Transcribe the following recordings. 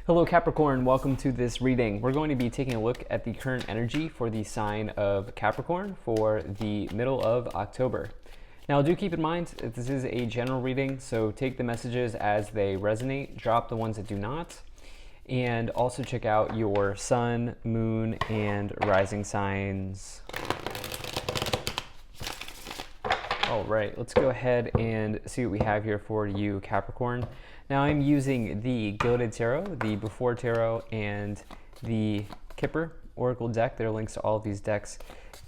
Hello Capricorn, welcome to this reading. We're going to be taking a look at the current energy for the sign of Capricorn for the middle of October. Now do keep in mind that this is a general reading, so take the messages as they resonate, drop the ones that do not, and also check out your sun, moon, and rising signs. All right, let's go ahead and see what we have here for you, Capricorn. Now I'm using the Gilded Tarot, the Before Tarot, and the Kipper Oracle deck. There are links to all of these decks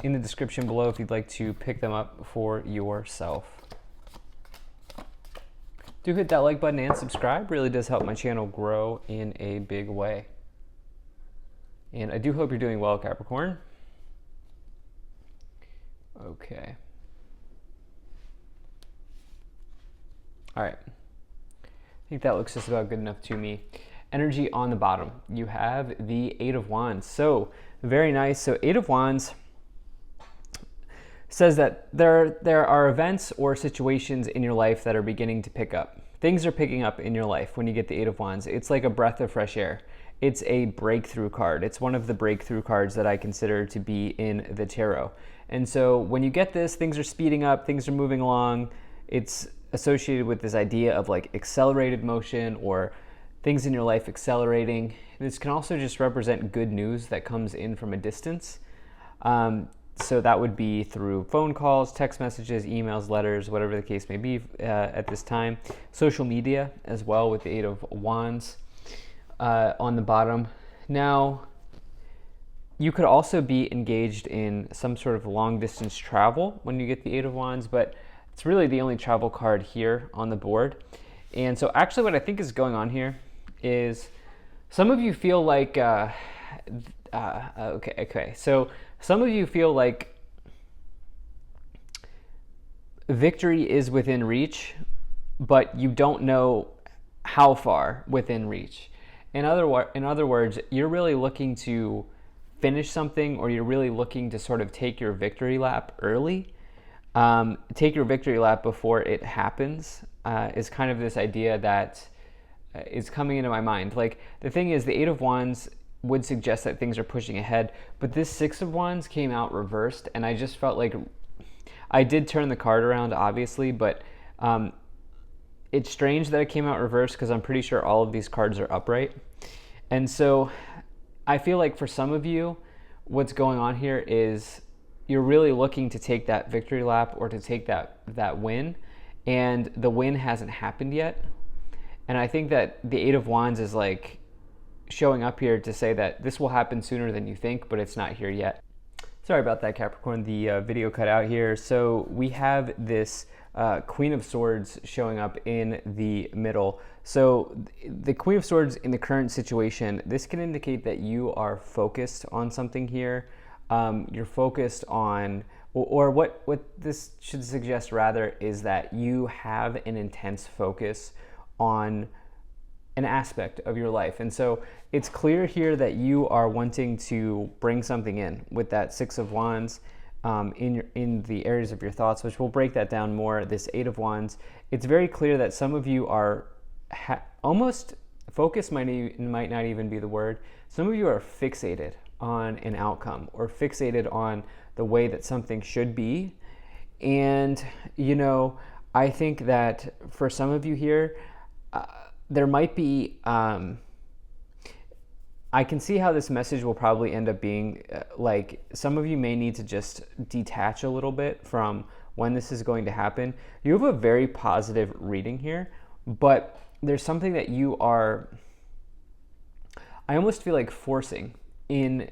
in the description below if you'd like to pick them up for yourself. Do hit that like button and subscribe. Really does help my channel grow in a big way. And I do hope you're doing well, Capricorn. Okay. All right. I think that looks just about good enough to me. Energy on the bottom. You have the Eight of Wands. So very nice. So Eight of Wands says that there are events or situations in your life that are beginning to pick up. Things are picking up in your life when you get the Eight of Wands. It's like a breath of fresh air. It's a breakthrough card. It's one of the breakthrough cards that I consider to be in the tarot. And so when you get this, things are speeding up, things are moving along. It's associated with this idea of like accelerated motion or things in your life accelerating. This can also just represent good news that comes in from a distance. So that would be through phone calls, text messages, emails, letters, whatever the case may be at this time. Social media as well with the Eight of Wands on the bottom. Now, you could also be engaged in some sort of long distance travel when you get the Eight of Wands, but it's really the only travel card here on the board. And so actually what I think is going on here is some of you feel like, so some of you feel like victory is within reach, but you don't know how far within reach. In other words, you're really looking to finish something, or you're really looking to sort of take your victory lap early. Take your victory lap before it happens is kind of this idea that is coming into my mind. Like, the thing is, the Eight of Wands would suggest that things are pushing ahead, but this Six of Wands came out reversed, and I just felt like I did turn the card around, obviously, but it's strange that it came out reversed because I'm pretty sure all of these cards are upright. And so I feel like for some of you, what's going on here is you're really looking to take that victory lap or to take that win, and the win hasn't happened yet. And I think that the Eight of Wands is like showing up here to say that this will happen sooner than you think, but it's not here yet. Sorry about that, Capricorn. The video cut out here. So we have this Queen of Swords showing up in the middle. So the Queen of Swords in the current situation, this can indicate that you are focused on something here. You're focused on, or what this should suggest rather is that you have an intense focus on an aspect of your life. And so it's clear here that you are wanting to bring something in with that Six of Wands in the areas of your thoughts, which we'll break that down more. This Eight of Wands, it's very clear that some of you are almost focus might not even be the word. Some of you are fixated on an outcome or fixated on the way that something should be. And, I think that for some of you here, there might be, I can see how this message will probably end up being like some of you may need to just detach a little bit from when this is going to happen. You have a very positive reading here, but there's something that you are, I almost feel like forcing in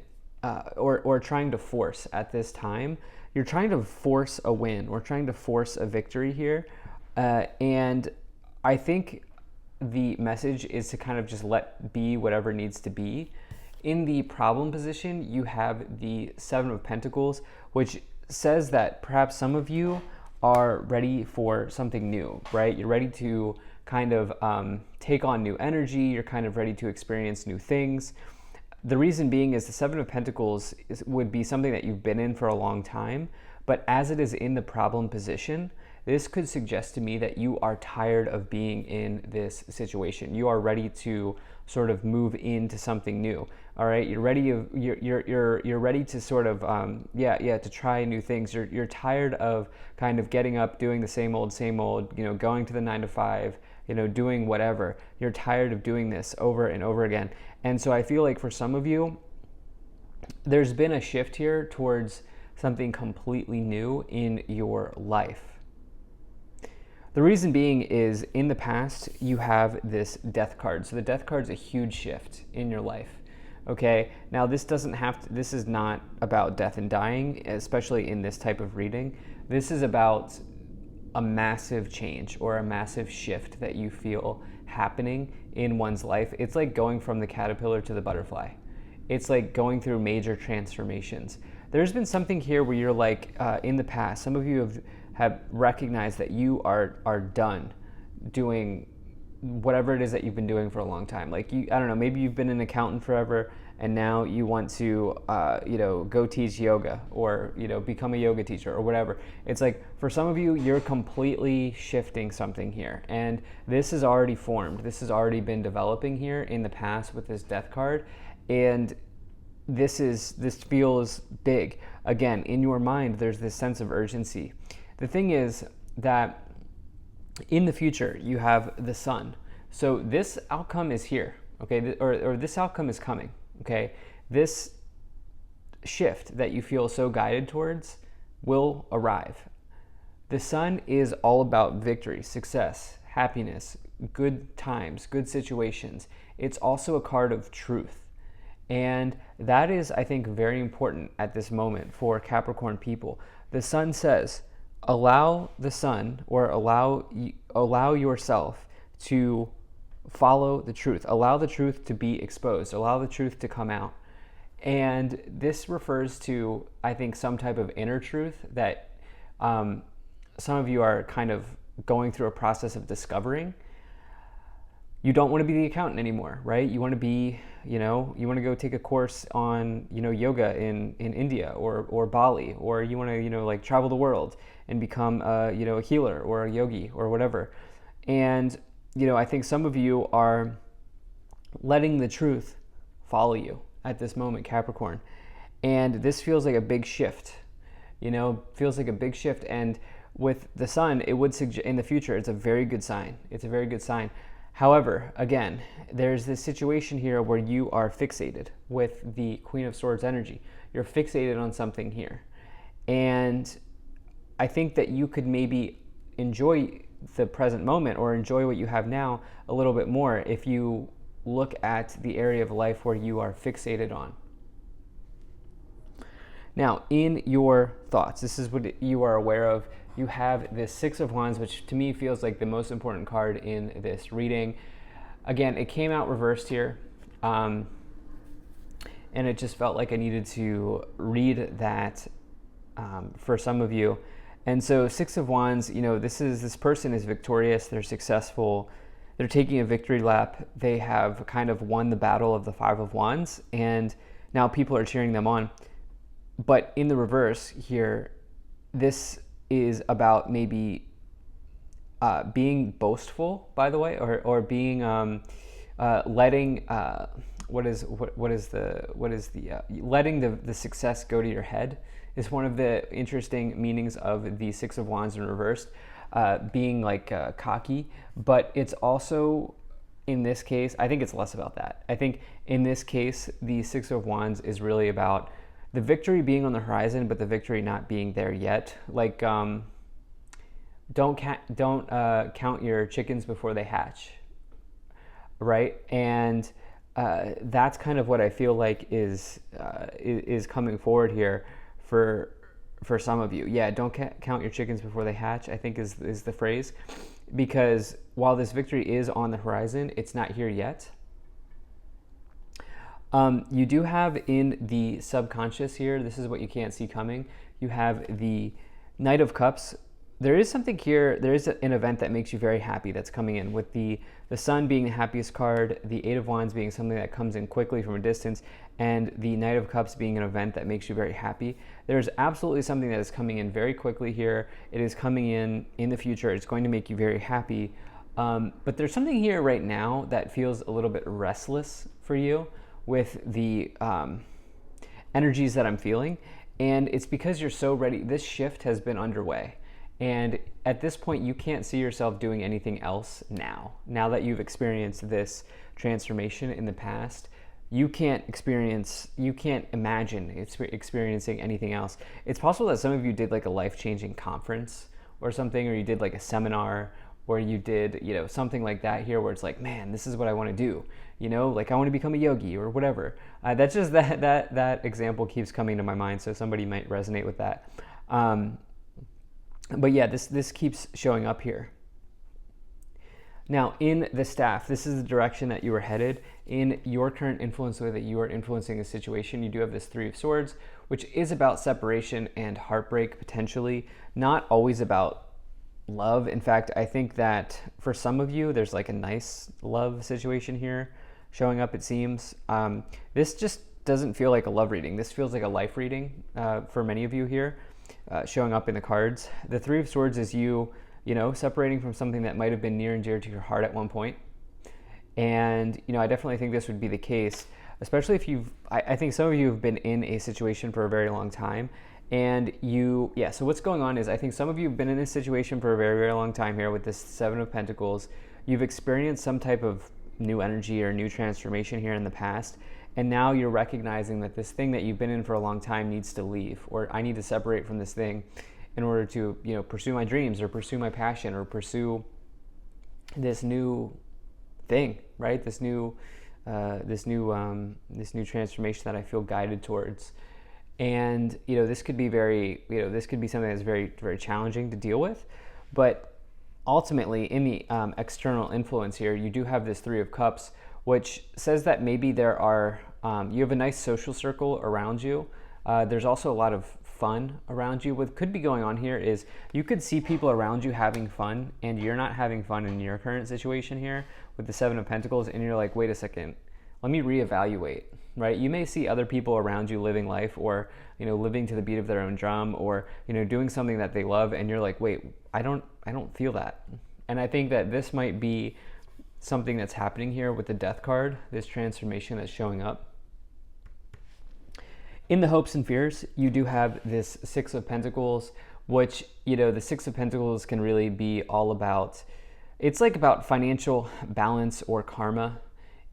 or trying to force at this time. You're trying to force a win or trying to force a victory here. And I think the message is to kind of just let be whatever needs to be. In the problem position, you have the Seven of Pentacles, which says that perhaps some of you are ready for something new, right? You're ready to kind of take on new energy. You're kind of ready to experience new things. The reason being is the Seven of Pentacles would be something that you've been in for a long time, but as it is in the problem position, this could suggest to me that you are tired of being in this situation. You are ready to sort of move into something new. All right, you're ready. You're ready to sort of to try new things. You're tired of kind of getting up, doing the same old, going to the 9 to 5, doing whatever. You're tired of doing this over and over again. And so I feel like for some of you, there's been a shift here towards something completely new in your life. The reason being is in the past, you have this death card. So the death card is a huge shift in your life. Okay, now this is not about death and dying, especially in this type of reading. This is about a massive change or a massive shift that you feel happening in one's life. It's like going from the caterpillar to the butterfly. It's like going through major transformations. There's been something here where you're like, in the past, some of you have recognized that you are done doing whatever it is that you've been doing for a long time. Like I don't know, maybe you've been an accountant forever and now you want to, go teach yoga or, become a yoga teacher or whatever. It's like, for some of you, you're completely shifting something here. And this is already formed. This has already been developing here in the past with this death card. And this feels big. Again, in your mind, there's this sense of urgency. The thing is that in the future, you have the sun. So this outcome is here, okay? Or this outcome is coming, okay? This shift that you feel so guided towards will arrive. The sun is all about victory, success, happiness, good times, good situations. It's also a card of truth. And that is, I think, very important at this moment for Capricorn people. The sun says, allow the sun, or allow yourself to follow the truth. Allow the truth to be exposed. Allow the truth to come out. And this refers to, I think, some type of inner truth that some of you are kind of going through a process of discovering. You don't want to be the accountant anymore, right? You want to be, you want to go take a course on, yoga in India or Bali, or you want to, travel the world and become, a healer or a yogi or whatever. And, I think some of you are letting the truth follow you at this moment, Capricorn. And this feels like a big shift, feels like a big shift. And with the sun, it would suggest in the future, it's a very good sign. It's a very good sign. However, again, there's this situation here where you are fixated with the Queen of Swords energy. You're fixated on something here. And I think that you could maybe enjoy the present moment or enjoy what you have now a little bit more if you look at the area of life where you are fixated on. Now, in your thoughts, this is what you are aware of. You have this Six of Wands, which to me feels like the most important card in this reading. Again, it came out reversed here, and it just felt like I needed to read that for some of you. And so Six of Wands, this person is victorious, they're successful, they're taking a victory lap, they have kind of won the battle of the Five of Wands, and now people are cheering them on. But in the reverse here, this is about maybe being boastful, by the way, or being letting letting the success go to your head is one of the interesting meanings of the Six of Wands in reversed, being like cocky. But it's also, in this case, I think it's less about that. I think in this case, the Six of Wands is really about the victory being on the horizon, but the victory not being there yet. Like, don't count your chickens before they hatch, right? And that's kind of what I feel like is coming forward here for some of you. Yeah, don't count your chickens before they hatch, I think is the phrase, because while this victory is on the horizon, it's not here yet. You do have in the subconscious here, this is what you can't see coming, you have the Knight of Cups. there is something here. There is an event that makes you very happy that's coming in, with the Sun being the happiest card, the Eight of Wands being something that comes in quickly from a distance, and the Knight of Cups being an event that makes you very happy. There's absolutely something that is coming in very quickly here. It is coming in the future. It's going to make you very happy. But there's something here right now that feels a little bit restless for you with the energies that I'm feeling. And it's because you're so ready. This shift has been underway. And at this point, you can't see yourself doing anything else now. Now that you've experienced this transformation in the past, you can't imagine experiencing anything else. It's possible that some of you did like a life-changing conference or something, or you did like a seminar, or you did, something like that here where it's like, man, this is what I want to do. Like I want to become a yogi or whatever. That's just that example keeps coming to my mind, so somebody might resonate with that. But yeah, this keeps showing up here. Now, in the staff, this is the direction that you are headed. In your current influence, the way that you are influencing a situation, you do have this Three of Swords, which is about separation and heartbreak, potentially. Not always about love. In fact, I think that for some of you, there's like a nice love situation here showing up, it seems. This just doesn't feel like a love reading. This feels like a life reading for many of you here, showing up in the cards. The Three of Swords is you separating from something that might have been near and dear to your heart at one point. And, I definitely think this would be the case, especially if I think some of you have been in a situation for a very long time. And so what's going on is I think some of you have been in a situation for a very, very long time here with this Seven of Pentacles. You've experienced some type of new energy or new transformation here in the past. And now you're recognizing that this thing that you've been in for a long time needs to leave, or I need to separate from this thing in order to, pursue my dreams or pursue my passion or pursue this new thing, right? This new transformation that I feel guided towards. And, this could be this could be something that's very, very challenging to deal with. But ultimately, in the external influence here, you do have this Three of Cups, which says that maybe there are, you have a nice social circle around you. There's also a lot of fun around you. What could be going on here is you could see people around you having fun, and you're not having fun in your current situation here with the Seven of Pentacles, and you're like, wait a second, let me reevaluate, right? You may see other people around you living life, or, living to the beat of their own drum, or, doing something that they love, and you're like, wait, I don't feel that. And I think that this might be something that's happening here with the Death card, this transformation that's showing up. In the hopes and fears, you do have this Six of Pentacles, which, the Six of Pentacles can really be all about, it's like about financial balance or karma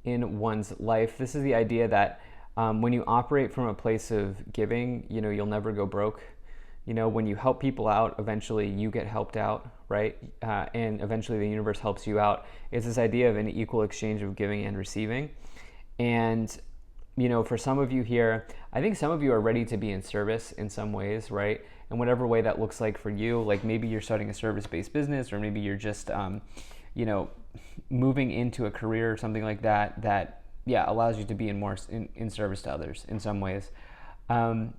in one's life. This is the idea that when you operate from a place of giving, you'll never go broke. When you help people out, eventually you get helped out, right? And eventually the universe helps you out. It's this idea of an equal exchange of giving and receiving. And, for some of you here, I think some of you are ready to be in service in some ways, right? And whatever way that looks like for you, like maybe you're starting a service-based business, or maybe you're just, moving into a career or something like that, allows you to be in service to others in some ways. In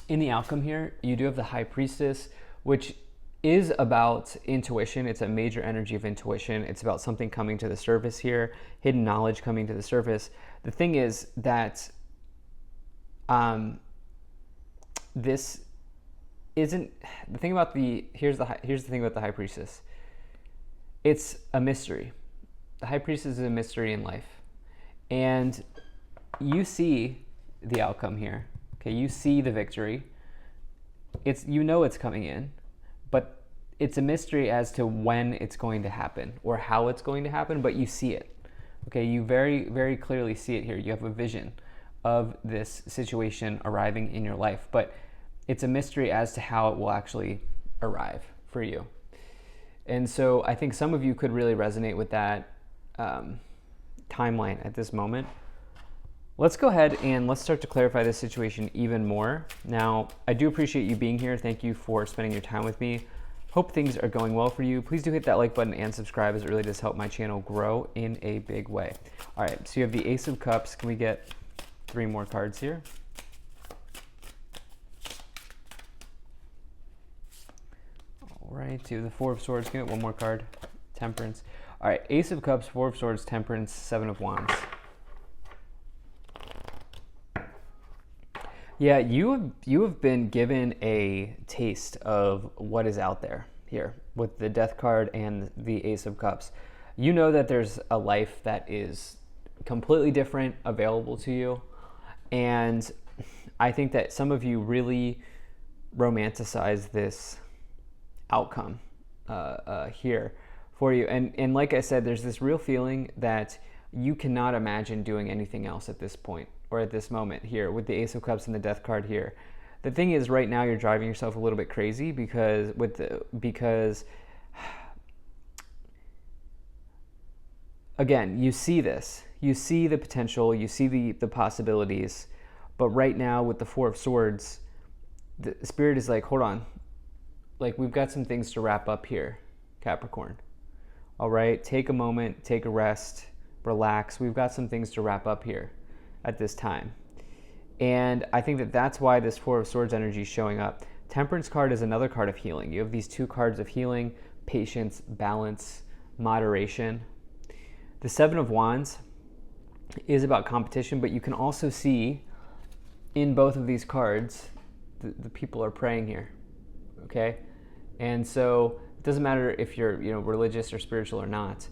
the outcome here, you do have the High Priestess, which is about intuition. It's a major energy of intuition. It's about something coming to the surface here, hidden knowledge coming to the surface. The thing is that this isn't the thing about here's the thing about the High Priestess. It's a mystery. The High Priestess is a mystery in life. And you see the outcome here. Okay, you see the victory. It's it's coming in, but it's a mystery as to when it's going to happen or how it's going to happen, but you see it. Okay, you very, very clearly see it here. You have a vision of this situation arriving in your life, but it's a mystery as to how it will actually arrive for you. And so I think some of you could really resonate with that timeline at this moment. Let's go ahead and let's start to clarify this situation even more. Now, I do appreciate you being here. Thank you for spending your time with me. Hope things are going well for you. Please do hit that like button and subscribe, as it really does help my channel grow in a big way. All right, so you have the Ace of Cups. Can we get 3 more cards here? All right, to the Four of Swords. Give it one more card. Temperance. All right, Ace of Cups, Four of Swords, Temperance, Seven of Wands. Yeah, you have been given a taste of what is out there here with the Death card and the Ace of Cups. You know that there's a life that is completely different available to you, and I think that some of you really romanticize this outcome here for you. And like I said, there's this real feeling that you cannot imagine doing anything else at this point or at this moment here with the Ace of Cups and the Death card here. The thing is, right now you're driving yourself a little bit crazy because again, you see this. You see the potential, you see the possibilities, but right now with the Four of Swords, the Spirit is like, hold on. Like, we've got some things to wrap up here, Capricorn. All right, take a moment, take a rest, relax. We've got some things to wrap up here at this time. And I think that that's why this Four of Swords energy is showing up. Temperance card is another card of healing. You have these two cards of healing, patience, balance, moderation. The Seven of Wands is about competition, but you can also see in both of these cards, the people are praying here, okay? And so it doesn't matter if you're religious or spiritual or not.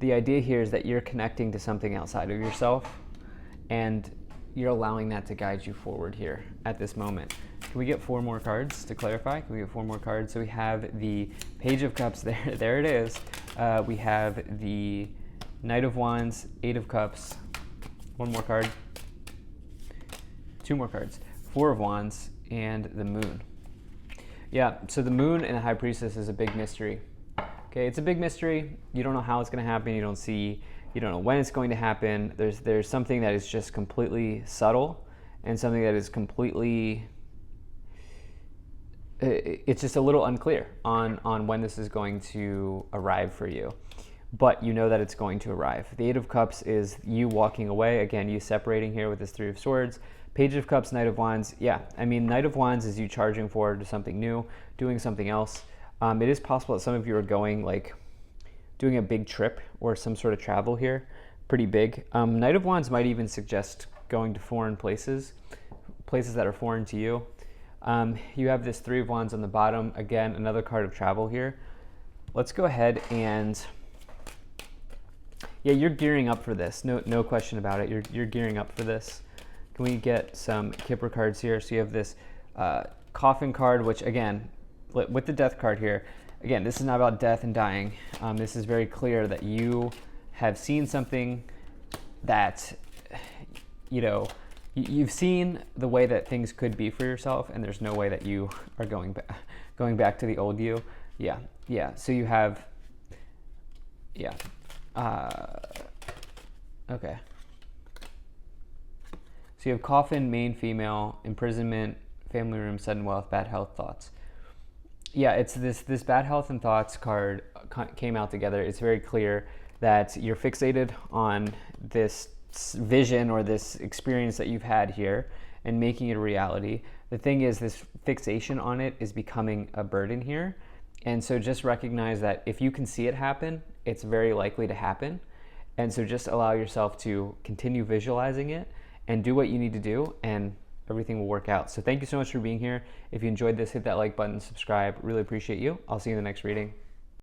The idea here is that you're connecting to something outside of yourself, and you're allowing that to guide you forward here at this moment. Can we get four more cards to clarify? Can we get four more cards? So we have the Page of Cups, there it is. We have the Knight of Wands, Eight of Cups, one more card, two more cards, Four of Wands, and the Moon. Yeah, so the Moon and the High Priestess is a big mystery. Okay, it's a big mystery. You don't know how it's going to happen. You don't know when it's going to happen. There's something that is just completely subtle and something that is completely, it's just a little unclear on when this is going to arrive for you. But you know that it's going to arrive. The Eight of Cups is you walking away. Again, you separating here with this Three of Swords. Page of Cups, Knight of Wands. Yeah, I mean, Knight of Wands is you charging forward to something new, doing something else. It is possible that some of you are going, like, doing a big trip or some sort of travel here, pretty big. Knight of Wands might even suggest going to foreign places that are foreign to you. You have this Three of Wands on the bottom. Again, another card of travel here. Let's go ahead and... yeah, you're gearing up for this. No question about it. You're gearing up for this. Can we get some Kipper cards here? So you have this Coffin card, which again, with the Death card here, again, this is not about death and dying. This is very clear that you have seen something that, you've seen the way that things could be for yourself, and there's no way that you are going back to the old you. Yeah. So you have, okay. So you have Coffin, main female, imprisonment, family room, sudden wealth, bad health, thoughts. Yeah, it's this bad health and thoughts card came out together. It's very clear that you're fixated on this vision or this experience that you've had here and making it a reality. The thing is, this fixation on it is becoming a burden here. And so just recognize that if you can see it happen, it's very likely to happen. And so just allow yourself to continue visualizing it and do what you need to do, and everything will work out. So thank you so much for being here. If you enjoyed this, hit that like button, subscribe. Really appreciate you. I'll see you in the next reading.